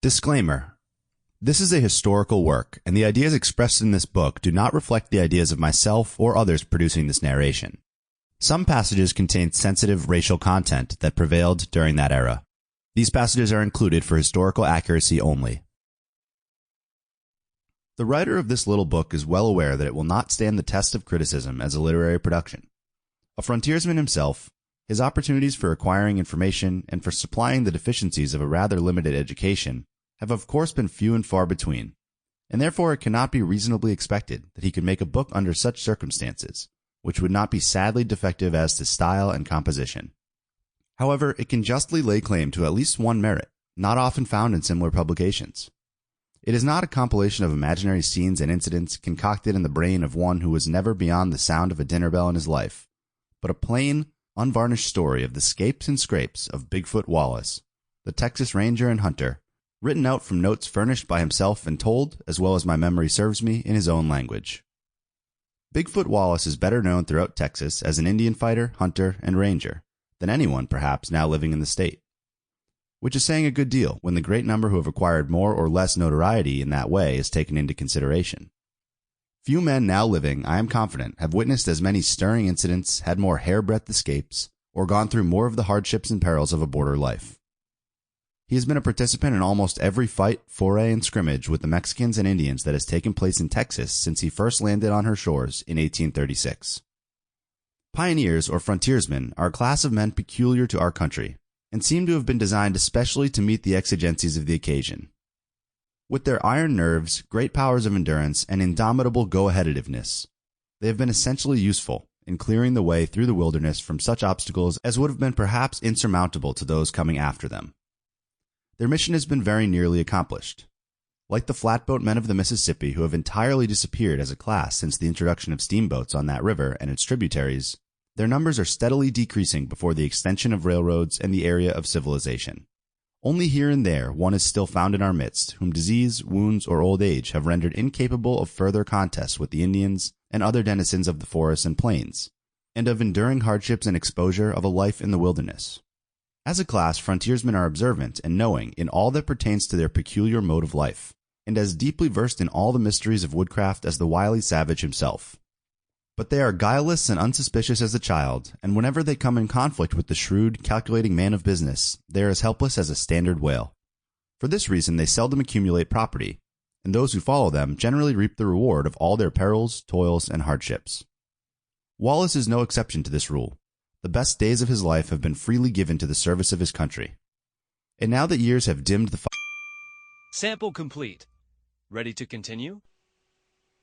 Disclaimer. This is a historical work, and the ideas expressed in this book do not reflect the ideas of myself or others producing this narration. Some passages contain sensitive racial content that prevailed during that era. These passages are included for historical accuracy only. The writer of this little book is well aware that it will not stand the test of criticism as a literary production. A frontiersman himself, his opportunities for acquiring information and for supplying the deficiencies of a rather limited education have of course been few and far between, and therefore it cannot be reasonably expected that he could make a book under such circumstances, which would not be sadly defective as to style and composition. However, it can justly lay claim to at least one merit, not often found in similar publications. It is not a compilation of imaginary scenes and incidents concocted in the brain of one who was never beyond the sound of a dinner bell in his life, but a plain, unvarnished story of the scapes and scrapes of Bigfoot Wallace, the Texas Ranger and hunter, written out from notes furnished by himself and told, as well as my memory serves me, in his own language. Bigfoot Wallace is better known throughout Texas as an Indian fighter, hunter, and ranger than anyone, perhaps, now living in the state, which is saying a good deal when the great number who have acquired more or less notoriety in that way is taken into consideration. Few men now living, I am confident, have witnessed as many stirring incidents, had more hair-breadth escapes, or gone through more of the hardships and perils of a border life. He has been a participant in almost every fight, foray, and scrimmage with the Mexicans and Indians that has taken place in Texas since he first landed on her shores in 1836. Pioneers, or frontiersmen, are a class of men peculiar to our country, and seem to have been designed especially to meet the exigencies of the occasion. With their iron nerves, great powers of endurance, and indomitable go-aheaditiveness, they have been essentially useful in clearing the way through the wilderness from such obstacles as would have been perhaps insurmountable to those coming after them. Their mission has been very nearly accomplished. Like the flatboat men of the Mississippi, who have entirely disappeared as a class since the introduction of steamboats on that river and its tributaries, their numbers are steadily decreasing before the extension of railroads and the area of civilization. Only here and there one is still found in our midst, whom disease, wounds, or old age have rendered incapable of further contest with the Indians and other denizens of the forests and plains, and of enduring hardships and exposure of a life in the wilderness. As a class, frontiersmen are observant and knowing in all that pertains to their peculiar mode of life, and as deeply versed in all the mysteries of woodcraft as the wily savage himself. But they are guileless and unsuspicious as a child, and whenever they come in conflict with the shrewd, calculating man of business, they are as helpless as a standard whale. For this reason they seldom accumulate property, and those who follow them generally reap the reward of all their perils, toils, and hardships. Wallace is no exception to this rule. The best days of his life have been freely given to the service of his country. And now that years have dimmed the Sample complete. Ready to continue?